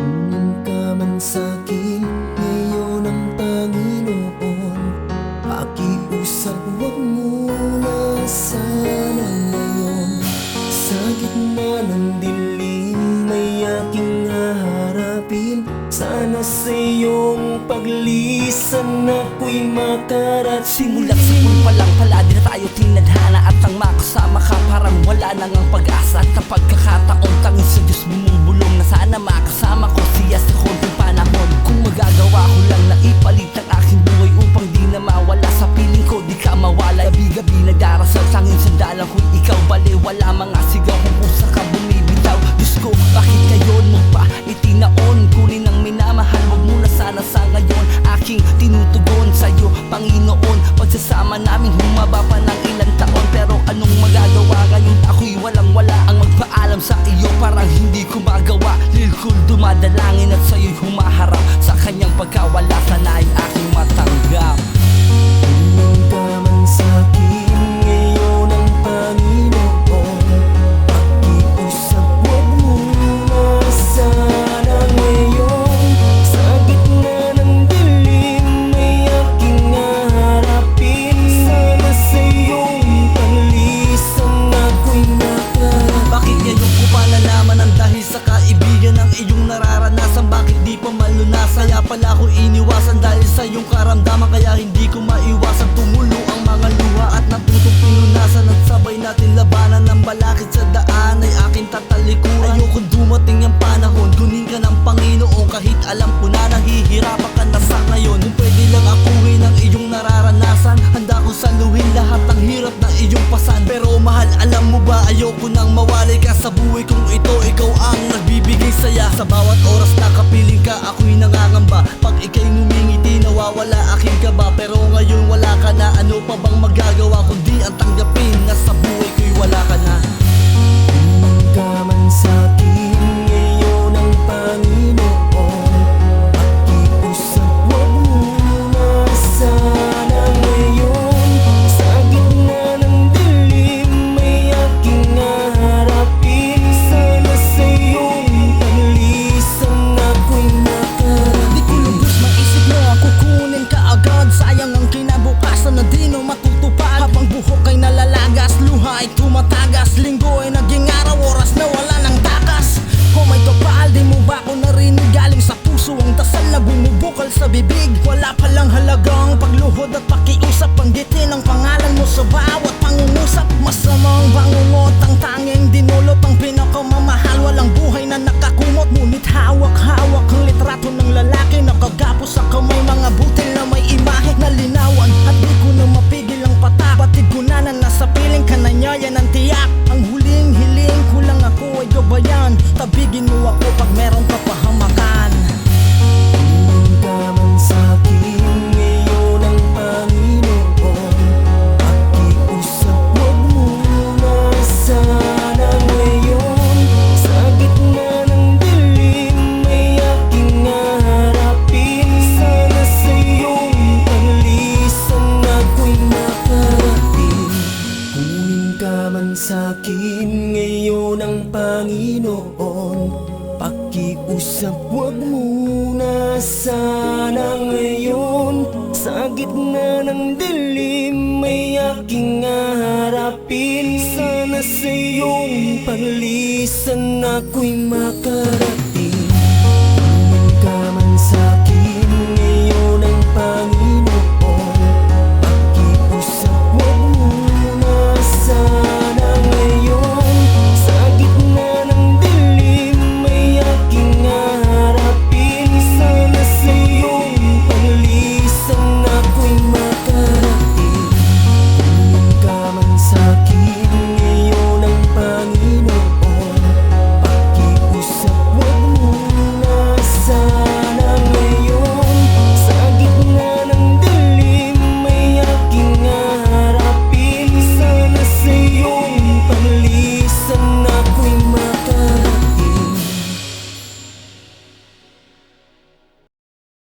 Tumingin ka man sa'kin, ngayon ang Panginoon. Pakiusap, huwag muna sana ngayon. Sa gitna ng dilim ay aking haharapin. Sana sa iyong paglisan ako'y makarating. Simula't simul pa lang pala, di na tayo tinadhana. At ang makasama ka parang wala nang ang pag-asa. At ang pagkakataon tanging sa Diyos bumubulong na sana makasama ko siya sa konting panahon. Kung magagawa ko lang na ipalit ang aking buhay upang di na mawala sa piling ko, di ka mawala. Gabi-gabi nagdarasal, tanging sandalan ko'y ikaw. Bale wala mga sigaw kung kusa ka bumibitaw. Diyos ko, bakit ngayon mo pa itinaon? Kunin ang minamahal, wag muna sana sa ngayon. Aking tinutugon sa'yo, Panginoon. Pagsasama namin humaba pa ng ilang taon. Pero anong magagawa ngayon? Ako'y walang-wala. Ang magpaalam sa iyo parang hindi ko magawa. Lilkul dumadalangin at sa'yo'y humaharap. Sa kanyang pagkawala sana'y aking matanggap. Tumingin ka man sa'kin, ngayon ang Panginoon. Pakiusap, huwag muna sana ngayon. Sa gitna ng dilim ay aking haharapin. Sana sa iyong paglisan ako'y makarating. Bakit ngayon ko pa nalaman ang dahil sa kaibigan ng iyong nararanasan? Bakit di pa malunasan? Kaya pala ko iniwasan dahil sa iyong karamdaman. Kaya hindi ko maiwasan tumulo ang mga luha at natutong pinunasan. At sabay natin labanan ng balakid sa daan ay aking tatalikuran. Ayokong dumating ang panahon, kunin ka ng Panginoon. Kahit alam ko na nahihirapan ka na sa ngayon. Kung pwede lang akuhin ang iyong nararanasan, handa ko saluhin lahat ng hirap na iyong pasan. Pero mahal, alam mo ba, ayoko nang mawalay ka sa buhay kong ito. Ikaw ang nagbibigay saya. Sa bawat oras na kapiling ka, ako'y nangangamba. Pag ika'y ngumingiti, nawawala aking kaba. Pero ngayon wala ka na, ano pa bang magagawa kundi ang tanggapin na sa buhay ko'y wala ka na. Tumingin ka man sa'kin, ngayon ang Panginoon. Pakiusap, huwag muna sana ngayon. Sa gitna ng dilim ay aking haharapin. Sana sa iyong paglisan ako'y makarating. Di ko lubos maisip mo ang kukunin ka agad. Sayang ang kinabukasan na di mo matutupad. Habang buhok ay nalalagas, luha ay tumatagas. Linggo ay naging araw, oras na wala ng takas. Oh my kapal, di mo ba ako narinig? Galing sa puso ang dasal na bumubukal sa bibig. Wala palang halagang pagluhod at pakiusap. Panggitin ang pangalan mo sa bawat pangungusap. Masamang bangungot ang tanging dinulot ang pinakamamahal. Walang buhay na nakakumot, ngunit hawak-hawak ang litrato ng lalaki. Nakagapos sa kamay, mga butil na may imahe na linawan. At di ko na mapigil ang patak. Batid ko na nasa piling ka na niya, yan ang tiyak. Ang huling hiling ko lang ako ay gabayan. Tabigin mo ako pag meron ka pahamakan. Tumingin ka man sa'kin, ngayon ang Panginoon. Pakiusap, huwag muna sana ngayon. Sa gitna ng dilim ay aking haharapin. Sana sa iyong paglisan ako'y makarating. Tumingin ka man sa'kin, ngayon ang Panginoon. Pakiusap, huwag muna sana ngayon. Sa gitna ng dilim ay aking haharapin. Sana sa iyong paglisan ako'y makarating.